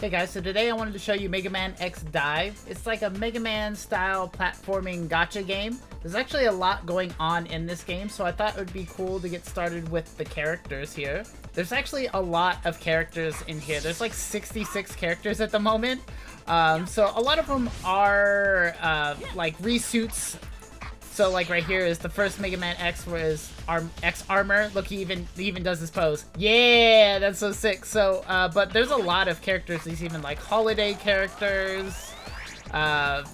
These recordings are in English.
Hey guys, so today I wanted to show you MEGAMAN X Dive. It's like a Mega Man style platforming gacha game. There's actually a lot going on in this game, so I thought it would be cool to get started with the characters here. There's actually a lot of characters in here. There's like 66 characters at the moment. So a lot of them are like resuits. So like right here is the first Mega Man X, where his X armor. Look, he even does his pose. Yeah, that's so sick. So, but there's a lot of characters. There's even like holiday characters,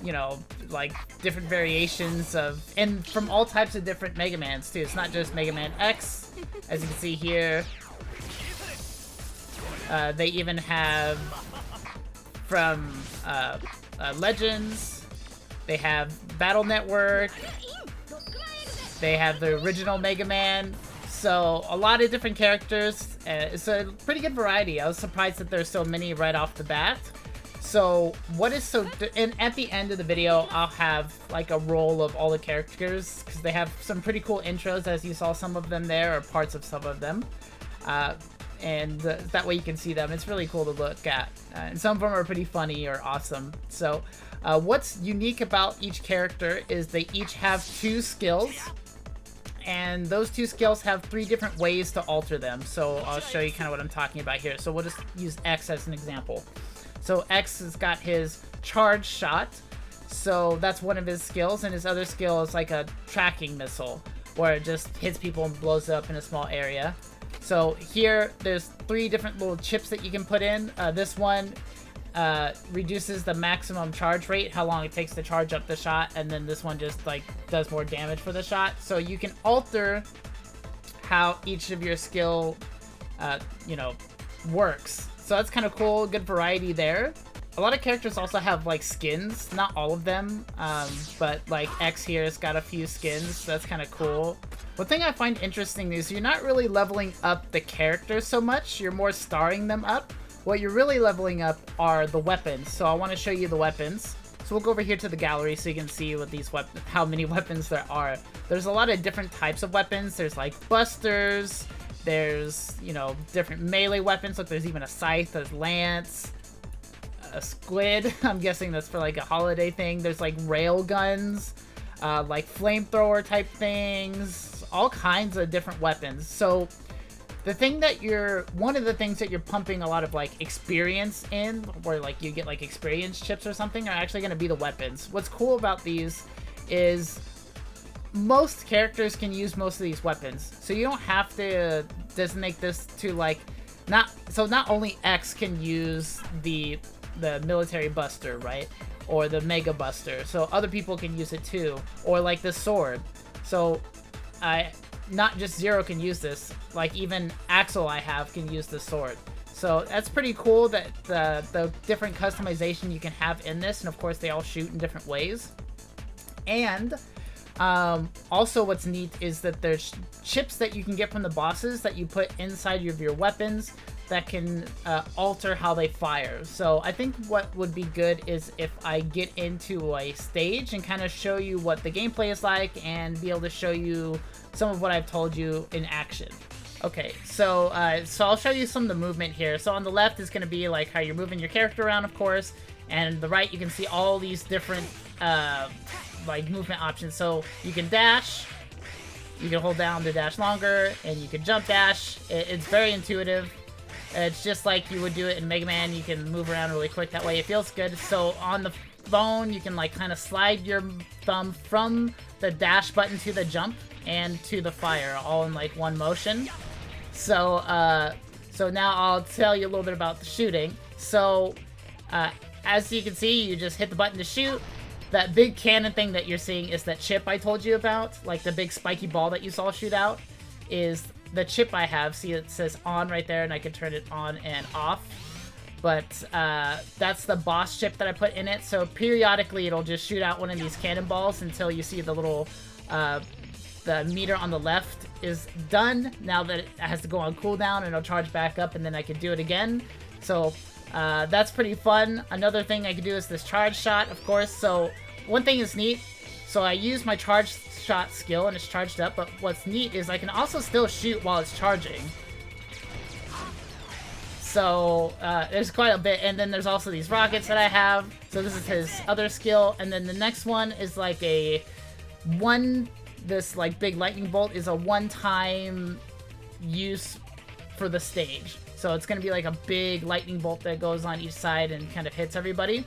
you know, like different variations of, and from all types of different Mega Mans too. It's not just Mega Man X, as you can see here. They even have from Legends. They have Battle Network. They have the original Mega Man. So a lot of different characters. It's a pretty good variety. I was surprised that there's so many right off the bat. So what is so... And at the end of the video, I'll have like a roll of all the characters, because they have some pretty cool intros, as you saw some of them there, or parts of some of them. And that way you can see them. It's really cool to look at. And some of them are pretty funny or awesome. So what's unique about each character is they each have 2 skills. And those 2 skills have 3 different ways to alter them. So I'll show you kind of what I'm talking about here. So we'll just use X as an example. So X has got his charge shot. So that's one of his skills. And his other skill is like a tracking missile, where it just hits people and blows up in a small area. So here, there's 3 different little chips that you can put in. This one reduces the maximum charge rate, how long it takes to charge up the shot, and then this one just like does more damage for the shot. So you can alter how each of your skill, you know, works. So that's kind of cool, good variety there. A lot of characters also have like skins, not all of them, but like X here has got a few skins, so that's kind of cool. One thing I find interesting is you're not really leveling up the characters so much, you're more starring them up. What you're really leveling up are the weapons, so I want to show you the weapons. So we'll go over here to the gallery so you can see what these how many weapons there are. There's a lot of different types of weapons. There's like busters, there's, you know, different melee weapons. Look, there's even a scythe, there's lance, a squid. I'm guessing that's for like a holiday thing. There's like rail guns, like flamethrower type things, all kinds of different weapons. So the thing that one of the things that you're pumping a lot of like experience in, where like you get like experience chips or something, are actually going to be the weapons. What's cool about these is most characters can use most of these weapons, so you don't have to designate this to like not only X can use the military buster, right, or the mega buster, so other people can use it too, or like the sword. So not just Zero can use this, like even Axel I have can use the sword. So that's pretty cool that the different customization you can have in this, and of course they all shoot in different ways. And also what's neat is that there's chips that you can get from the bosses that you put inside of your weapons that can alter how they fire. So I think what would be good is if I get into a stage and kind of show you what the gameplay is like, and be able to show you some of what I've told you in action. Okay, so I'll show you some of the movement here. So on the left is going to be like how you're moving your character around, of course, and the right you can see all these different like movement options. So you can dash, you can hold down to dash longer, and you can jump dash. It's very intuitive. It's just like you would do it in Mega Man. You can move around really quick that way. It feels good. So on the phone, you can like kind of slide your thumb from the dash button to the jump and to the fire, all in like one motion. So so now I'll tell you a little bit about the shooting. So as you can see, you just hit the button to shoot. That big cannon thing that you're seeing is that chip I told you about, like the big spiky ball that you saw shoot out, is the chip I have. See, it says on right there, and I can turn it on and off. But that's the boss chip that I put in it. So periodically it'll just shoot out one of these cannonballs until you see the little the meter on the left is done. Now that it has to go on cooldown, and it'll charge back up, and then I can do it again. So that's pretty fun. Another thing I can do is this charge shot, of course. So one thing is neat. So I use my charge shot skill, and it's charged up. But what's neat is I can also still shoot while it's charging. So there's quite a bit, and then there's also these rockets that I have. So this is his other skill, and then the next one is like this like big lightning bolt is a one-time use for the stage. So it's gonna be like a big lightning bolt that goes on each side and kind of hits everybody.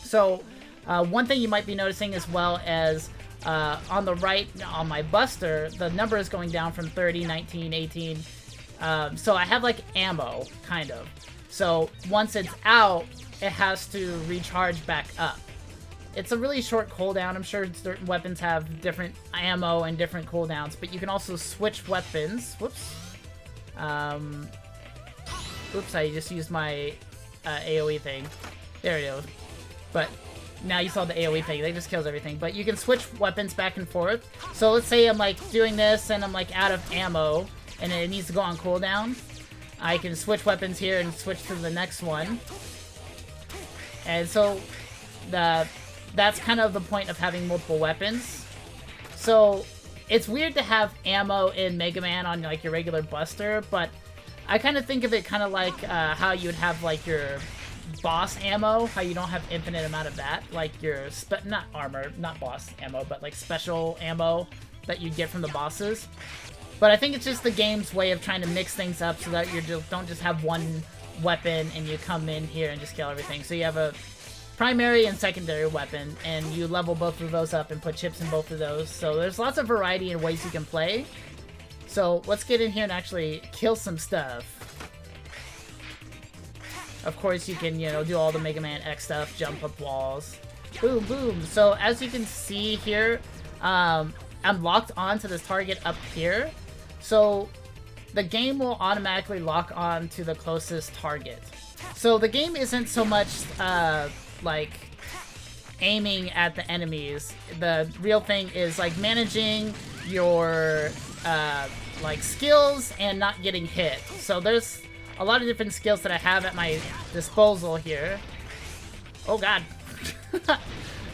So one thing you might be noticing as well as on the right on my Buster, the number is going down from 30, 19, 18. So I have like ammo, kind of. So once it's out, it has to recharge back up. It's a really short cooldown. I'm sure certain weapons have different ammo and different cooldowns, but you can also switch weapons. Whoops. Oops, I just used my AoE thing. There it is. But now you saw the AoE thing. They just kills everything. But you can switch weapons back and forth. So let's say I'm like doing this and I'm like out of ammo and it needs to go on cooldown. I can switch weapons here and switch to the next one. And so that's kind of the point of having multiple weapons. So it's weird to have ammo in Mega Man on like your regular Buster, but I kind of think of it kind of like how you would have like your boss ammo, how you don't have infinite amount of that, like your not armor, not boss ammo, but like special ammo that you get from the bosses. But I think it's just the game's way of trying to mix things up so that you don't just have one weapon and you come in here and just kill everything. So you have a primary and secondary weapon, and you level both of those up and put chips in both of those. So there's lots of variety in ways you can play. So let's get in here and actually kill some stuff. Of course, you can, you know, do all the Mega Man X stuff, jump up walls. Boom, boom. So as you can see here, I'm locked onto this target up here. So the game will automatically lock on to the closest target. So the game isn't so much like aiming at the enemies. The real thing is like managing your like skills and not getting hit. So there's a lot of different skills that I have at my disposal here. Oh god.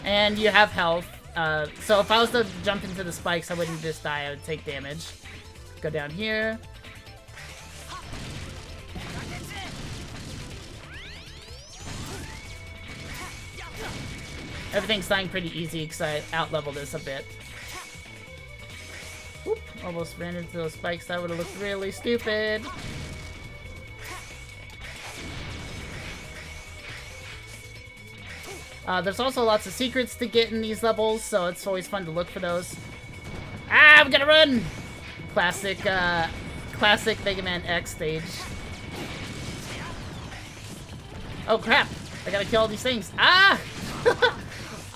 And you have health. So if I was to jump into the spikes, I wouldn't just die, I would take damage. Go down here. Everything's dying pretty easy because I out-leveled this a bit. Whoop, almost ran into those spikes. That would have looked really stupid. There's also lots of secrets to get in these levels, so it's always fun to look for those. Ah, I'm gonna run! Classic Mega Man X stage. Oh crap! I gotta kill all these things. Ah!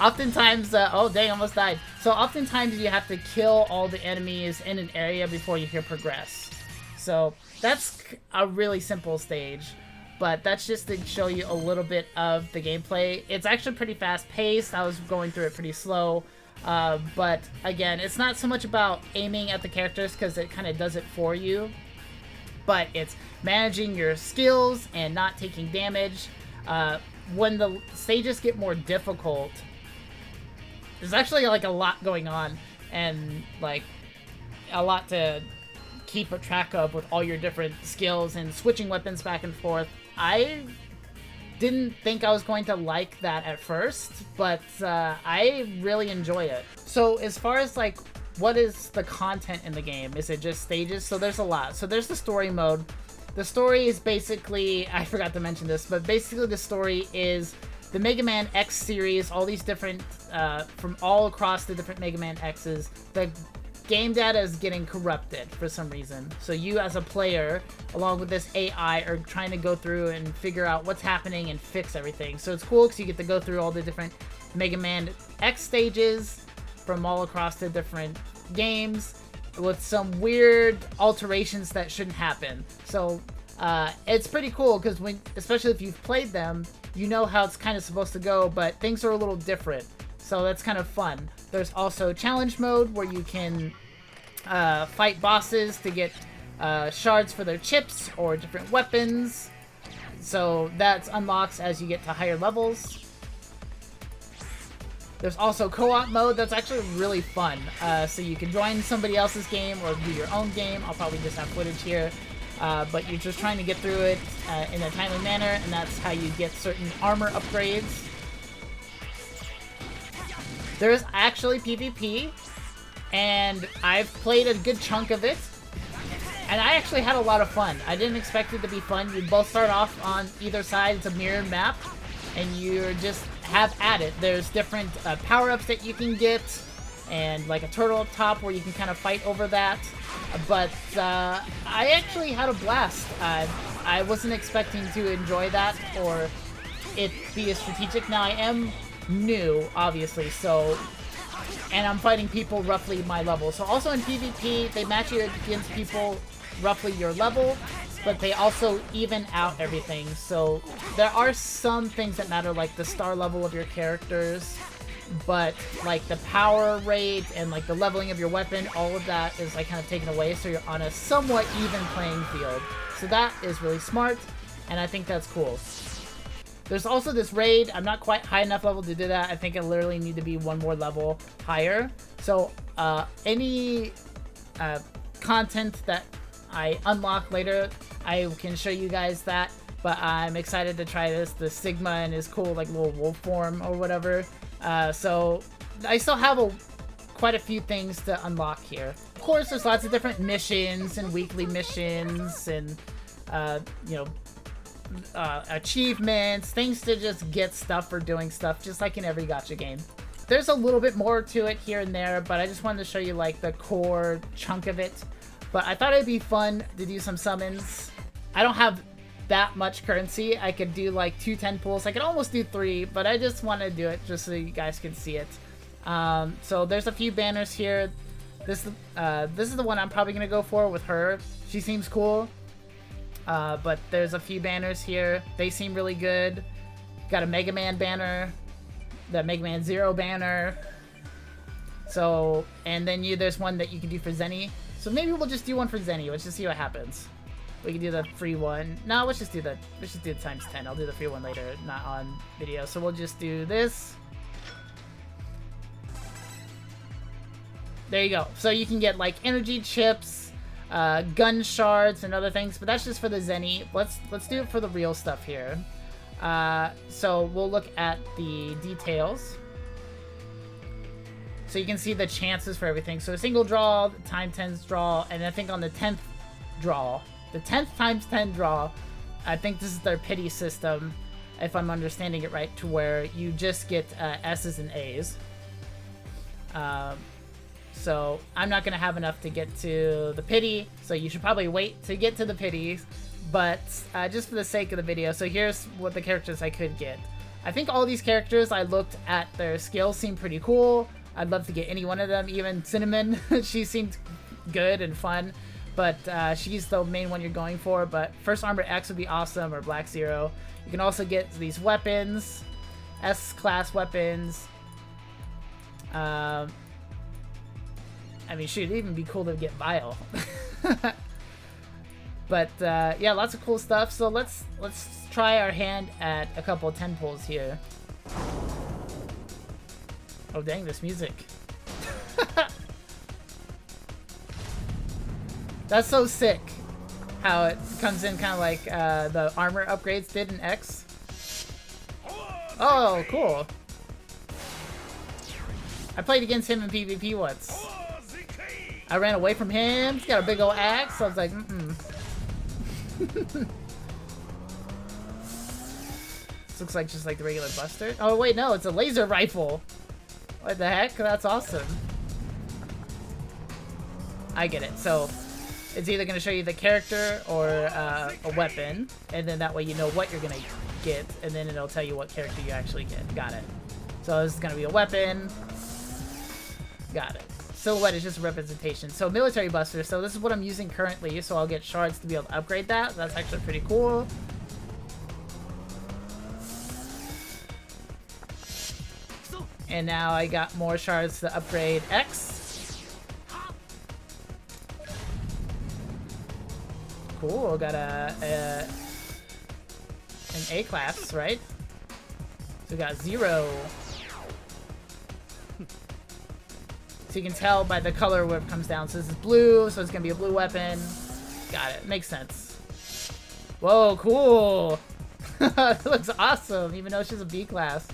Oftentimes, oh dang, almost died. So oftentimes you have to kill all the enemies in an area before you can progress. So that's a really simple stage. But that's just to show you a little bit of the gameplay. It's actually pretty fast-paced. I was going through it pretty slow. But again, it's not so much about aiming at the characters because it kind of does it for you. But it's managing your skills and not taking damage. When the stages get more difficult, there's actually like a lot going on and like a lot to keep a track of with all your different skills and switching weapons back and forth. I didn't think I was going to like that at first, but I really enjoy it. So as far as like what is the content in the game, is it just stages? So there's a lot. So there's the story mode. The story is basically, I forgot to mention this, but basically the story is the Mega Man X series, all these different, from all across the different Mega Man X's, the game data is getting corrupted for some reason. So you as a player, along with this AI, are trying to go through and figure out what's happening and fix everything. So it's cool because you get to go through all the different Mega Man X stages from all across the different games with some weird alterations that shouldn't happen. So it's pretty cool because especially if you've played them, you know how it's kind of supposed to go, but things are a little different. So that's kind of fun. There's also challenge mode where you can fight bosses to get shards for their chips or different weapons. So that unlocks as you get to higher levels. There's also co-op mode that's actually really fun. So you can join somebody else's game or do your own game. I'll probably just have footage here. but you're just trying to get through it in a timely manner, and that's how you get certain armor upgrades. There's actually PvP, and I've played a good chunk of it, and I actually had a lot of fun. I didn't expect it to be fun. You both start off on either side. It's a mirrored map, and you just have at it. There's different power-ups that you can get, and like a turtle up top where you can kind of fight over that. But I actually had a blast. I wasn't expecting to enjoy that or it be as strategic. Now I am new, obviously, so, and I'm fighting people roughly my level. So also in PvP, they match you against people roughly your level, but they also even out everything. So there are some things that matter, like the star level of your characters, but like the power rate and like the leveling of your weapon, all of that is like kind of taken away, so you're on a somewhat even playing field. So that is really smart, and I think that's cool. There's also this raid. I'm not quite high enough level to do that. I think I literally need to be one more level higher. So any content that I unlock later, I can show you guys that. But I'm excited to try this. The Sigma and his cool like little wolf form or whatever. So I still have quite a few things to unlock here. Of course, there's lots of different missions and weekly missions and you know, achievements, things to just get stuff for doing stuff, just like in every gacha game. There's a little bit more to it here and there, but I just wanted to show you like the core chunk of it. But I thought it'd be fun to do some summons. I don't have that much currency. I could do like 2 10 pulls. I could almost do 3, but I just want to do it just so you guys can see it. So there's a few banners here. This is the one I'm probably gonna go for with her. She seems cool. But there's a few banners here. They seem really good. Got a Mega Man banner, the Mega Man 0 banner. So, and then there's one that you can do for Zenny. So maybe we'll just do one for Zenny. Let's just see what happens. We can do the free one. No, let's just do the times 10. I'll do the free one later, not on video. So we'll just do this. There you go. So you can get like energy chips, gun shards, and other things, but that's just for the Zenny. Let's do it for the real stuff here. So we'll look at the details. So you can see the chances for everything. So a single draw, time 10's draw, and I think on the 10th draw, the 10th times 10 draw, I think this is their pity system, if I'm understanding it right, to where you just get S's and A's. So I'm not going to have enough to get to the pity, so you should probably wait to get to the pity, but just for the sake of the video, so here's what the characters I could get. I think all these characters, I looked at their skills, seem pretty cool. I'd love to get any one of them, even Cinnamon. She seemed good and fun, but she's the main one you're going for. But First Armor X would be awesome, or Black Zero. You can also get these weapons, S-class weapons. I mean, shoot, it'd even be cool to get Vile. But yeah, lots of cool stuff. So let's try our hand at a couple of 10 pulls here. Oh dang, this music. That's so sick how it comes in kind of like the armor upgrades did in X. Oh, cool. I played against him in PvP once. I ran away from him. He's got a big old axe. So I was like, This looks like just like the regular Buster. Oh wait, no, it's a laser rifle. What the heck? That's awesome. I get it. So it's either going to show you the character or a weapon, and then that way you know what you're going to get, and then it'll tell you what character you actually get. Got it. So this is going to be a weapon. Got it. Silhouette is just a representation. So military buster. So this is what I'm using currently, so I'll get shards to be able to upgrade that. That's actually pretty cool. And now I got more shards to upgrade X. Cool, got an A class, right? So we got 0. So you can tell by the color where it comes down. So this is blue, so it's gonna be a blue weapon. Got it. Makes sense. Whoa, cool! It looks awesome, even though she's a B class.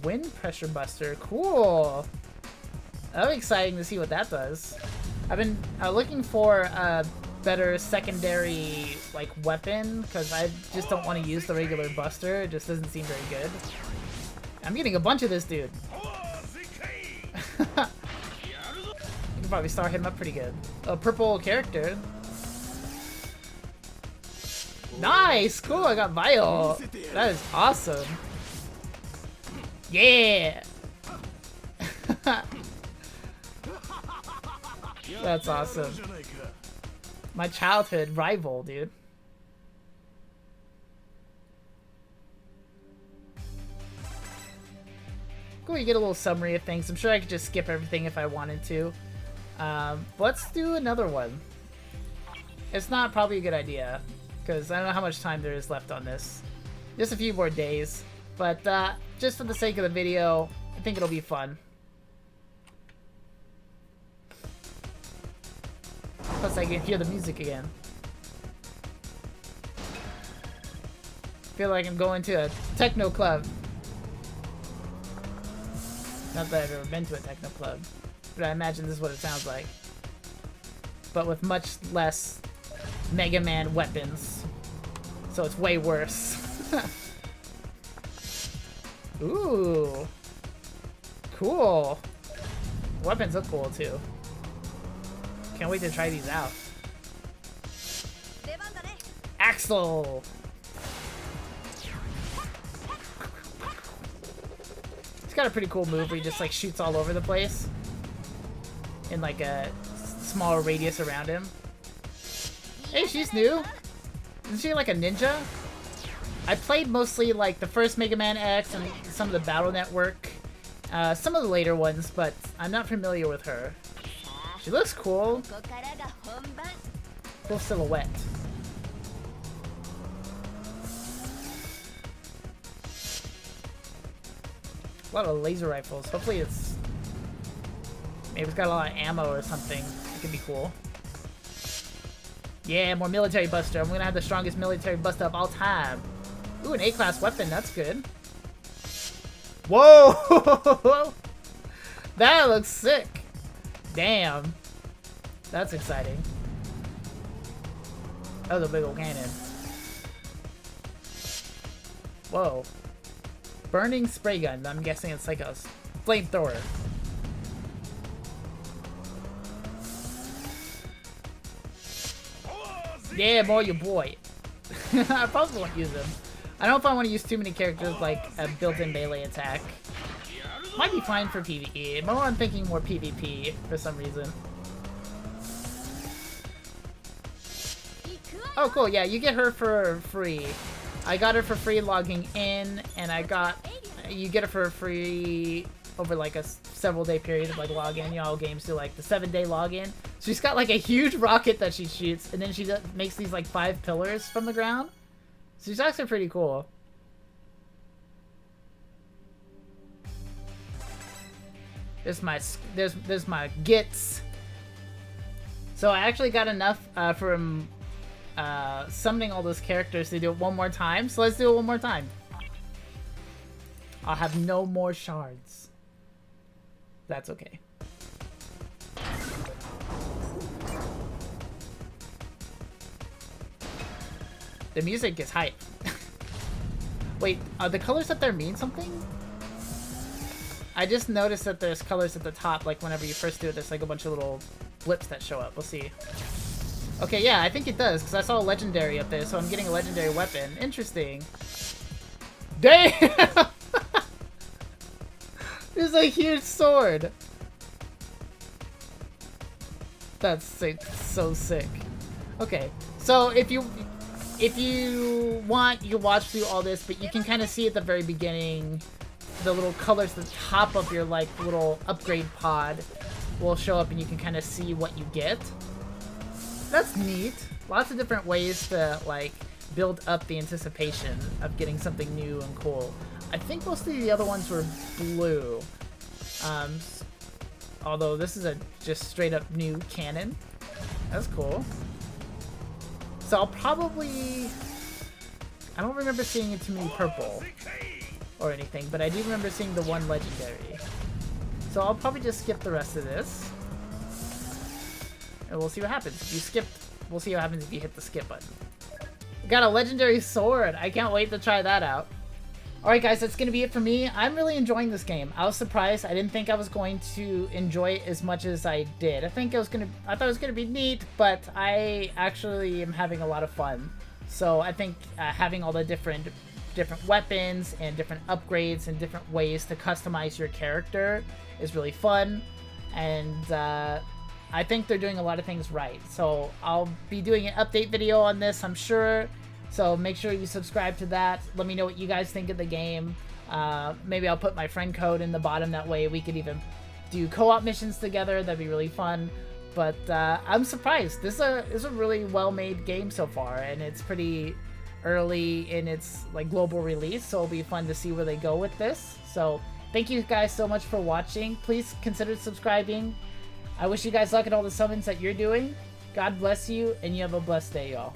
Wind pressure buster. Cool! That'll be exciting to see what that does. I've been looking for a better secondary like weapon because I just don't want to use the regular buster. It just doesn't seem very good. I'm getting a bunch of this dude. You can probably start him up pretty good. A purple character. Nice! Cool, I got Vile. That is awesome. Yeah! That's awesome. My childhood rival, dude. Cool, you get a little summary of things. I'm sure I could just skip everything if I wanted to. Let's do another one. It's not probably a good idea, because I don't know how much time there is left on this. Just a few more days. But just for the sake of the video, I think it'll be fun. Plus I can hear the music again. Feel like I'm going to a techno club. Not that I've ever been to a techno club, but I imagine this is what it sounds like. But with much less Mega Man weapons. So it's way worse. Ooh. Cool. Weapons look cool too. Can't wait to try these out. Axel! He's got a pretty cool move where he just like shoots all over the place. In like a smaller radius around him. Hey, she's new! Isn't she like a ninja? I played mostly like the first Mega Man X and some of the Battle Network. Some of the later ones, but I'm not familiar with her. She looks cool. Cool silhouette. A lot of laser rifles. Hopefully it's... Maybe it's got a lot of ammo or something. It could be cool. Yeah, more military buster. I'm gonna have the strongest military buster of all time. Ooh, an A-class weapon. That's good. Whoa! That looks sick. Damn. That's exciting. That was a big old cannon. Whoa. Burning spray gun. I'm guessing it's like a flamethrower. Yeah, more your boy. I probably won't use him. I don't know if I want to use too many characters like a built-in melee attack. Might be fine for PvE. But I'm thinking more PvP for some reason. Oh, cool. Yeah, you get her for free. I got her for free logging in, and you get her for free over like a several day period of like login. You know how games do like the 7-day login. She's got like a huge rocket that she shoots, and then she makes these like 5 pillars from the ground. So she's actually pretty cool. There's my gits. So I actually got enough from summoning all those characters to do it one more time. So let's do it one more time. I'll have no more shards. That's okay. The music is hype. Wait, are the colors up there mean something? I just noticed that there's colors at the top, like whenever you first do it, there's like a bunch of little blips that show up. We'll see. Okay, yeah, I think it does, because I saw a legendary up there, so I'm getting a legendary weapon. Interesting. Damn! There's a huge sword! That's sick. So sick. Okay, so if you want, you can watch through all this, but you can kind of see at the very beginning the little colors at the top of your like little upgrade pod will show up, and you can kind of see what you get. That's neat. Lots of different ways to like build up the anticipation of getting something new and cool. I think most of the other ones were blue. Although this is a just straight up new cannon. That's cool. So I'll probably... I don't remember seeing it too many purple or anything, but I do remember seeing the one legendary. So I'll probably just skip the rest of this. And we'll see what happens. If you skip, we'll see what happens if you hit the skip button. Got a legendary sword. I can't wait to try that out. Alright guys, that's going to be it for me. I'm really enjoying this game. I was surprised. I didn't think I was going to enjoy it as much as I did. I thought it was going to be neat, but I actually am having a lot of fun. So I think having all the different weapons and different upgrades and different ways to customize your character is really fun. And I think they're doing a lot of things right. So I'll be doing an update video on this, I'm sure. So make sure you subscribe to that. Let me know what you guys think of the game. Maybe I'll put my friend code in the bottom. That way we could even do co-op missions together. That'd be really fun. But I'm surprised. This is a really well-made game so far, and it's pretty early in its like global release. So it'll be fun to see where they go with this. So thank you guys so much for watching. Please consider subscribing. I wish you guys luck at all the summons that you're doing. God bless you, and you have a blessed day, y'all.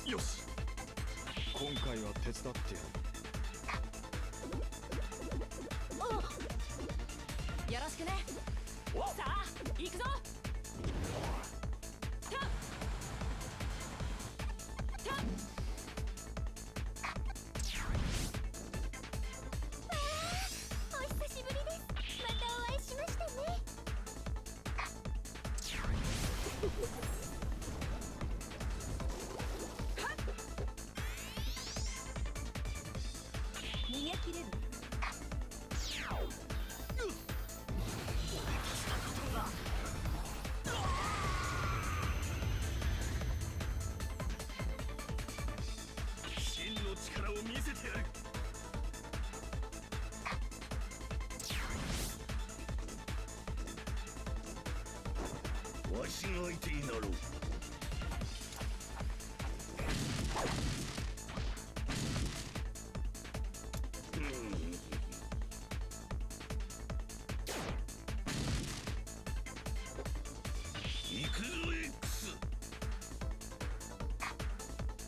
よし、今回は手伝ってやる。よろしくね。さあ、行くぞ。お久しぶりです。またお会いしましたね。逃げ切れる。真の力を見せてやる。わしが相手になろう。行くぞ X。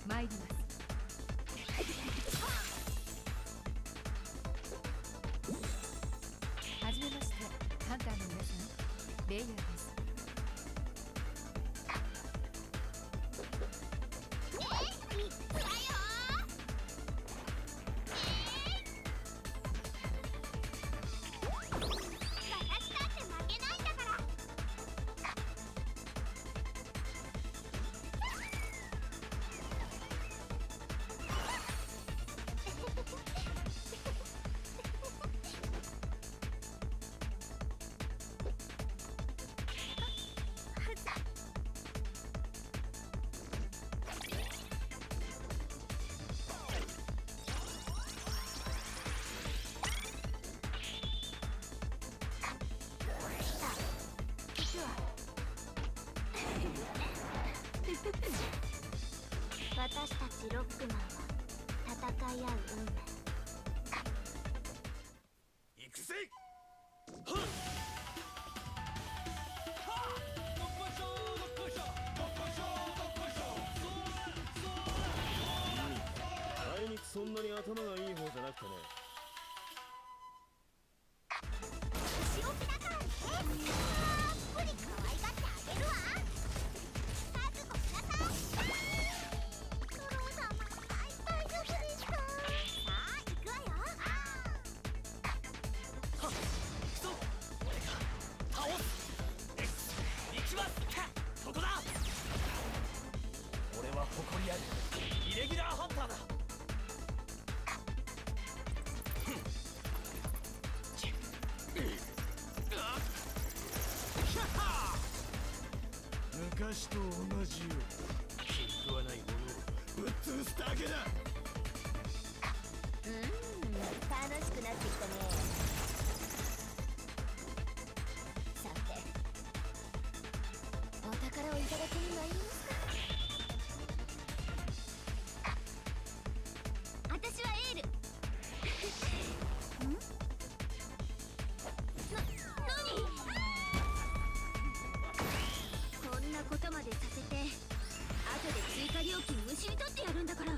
参ります。はじめまして、ハンターの皆さん、レイヤーです。私たちロックマンは戦い合う運命。行くぜ。はっ。どっこいしょどっこいしょどっこいしょどっこいしょ。あいにくそんなに頭がいい方じゃなくてね。後ろ気だからね。たっぷり可愛がってあげるわ。覚悟しなさい。トロ様、大丈夫ですか。さあ行くわよ。そう俺が倒す。行きますそこだ。俺は誇りあるイレギュラーハンターだ。昔と同じよ。気に食わないものをぶっ潰すだけだ。楽しくなってきたね。さてお宝をいただきに参りますか。私はエール。何こんなことまでさせて後で追加料金むしり取ってやるんだから。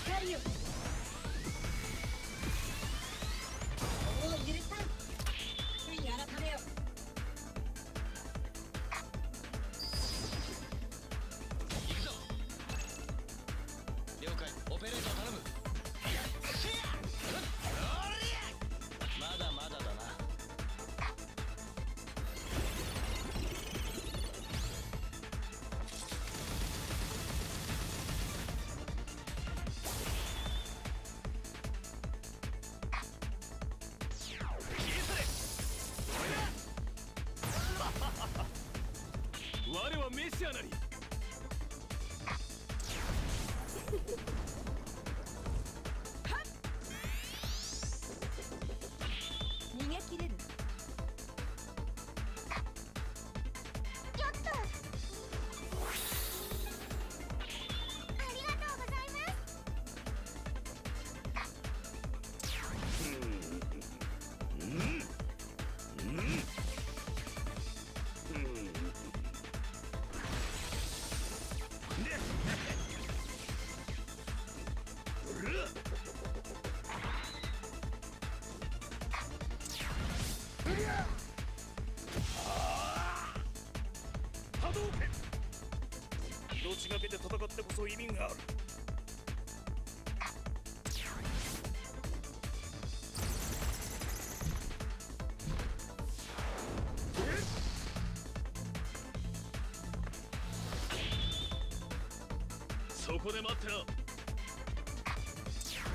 光よもう許さん。悔い改めよ。行くぞ。了解。オペレーター頼む。まだまだだな。我はメシアなり。逃げ切れる。やった。ありがとうございます。波動拳。命がけで戦ってこそ意味がある。そこで待ってろ。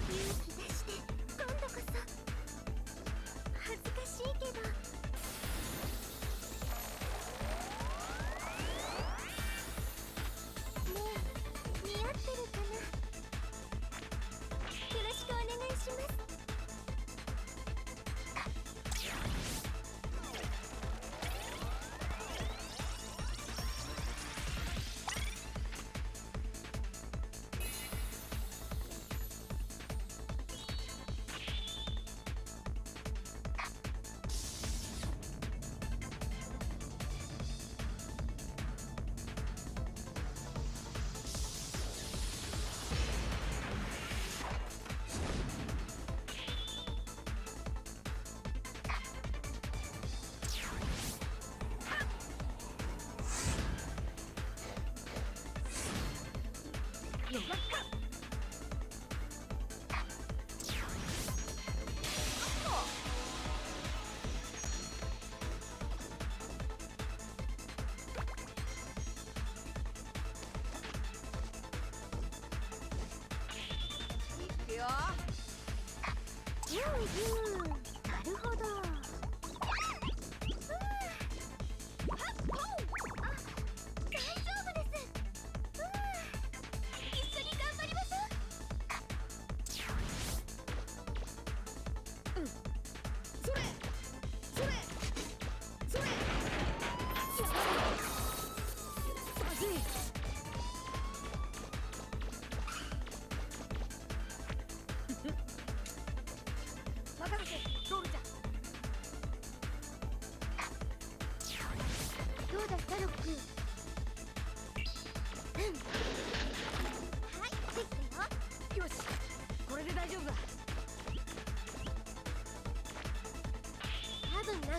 勇気出して今度こそ。恥ずかしいけど。ねえ似合ってるかな。よろしくお願いします。よかった。いくよ。なるほど。大丈夫です。一緒に頑張りましょう。それそれそれ。やばい。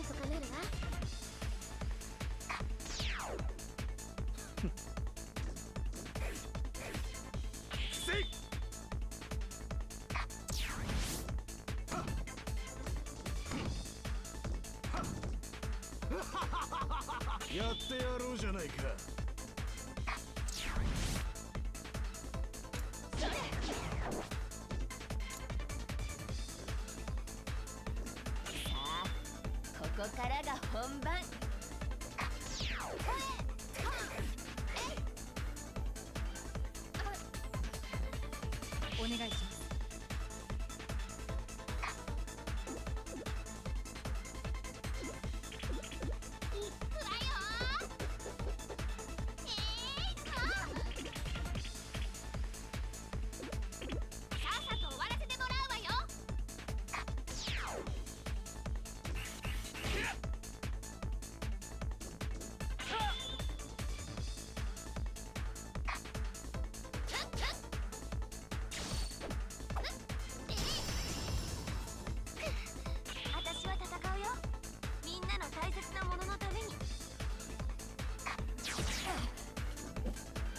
なんとかなるわ。せいやってやろうじゃないか。ここからが本番。お願いします。いくわよ。さっさと終わらせてもらうわよ。私は戦うよ。みんなの大切なもののために。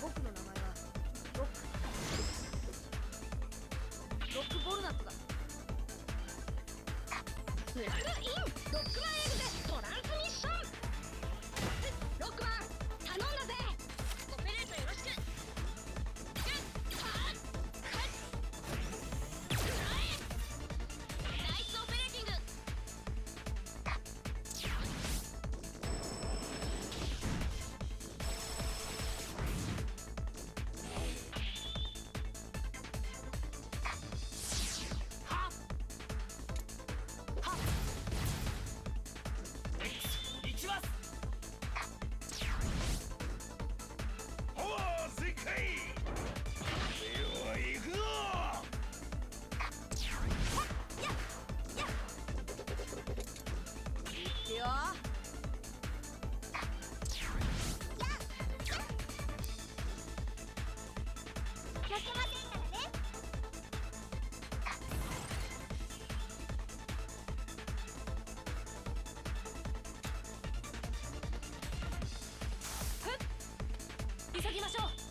僕の名前はロックボルナットだ。プラグインロックマンエグゼトランスミッション。ロックマン頼んだぜ。オペレートよろしく。ナイスオペレーティング。はっはっ X 行きます。ほら全開。では行くぞ。いくよ。負けませんからね。急ぎましょう。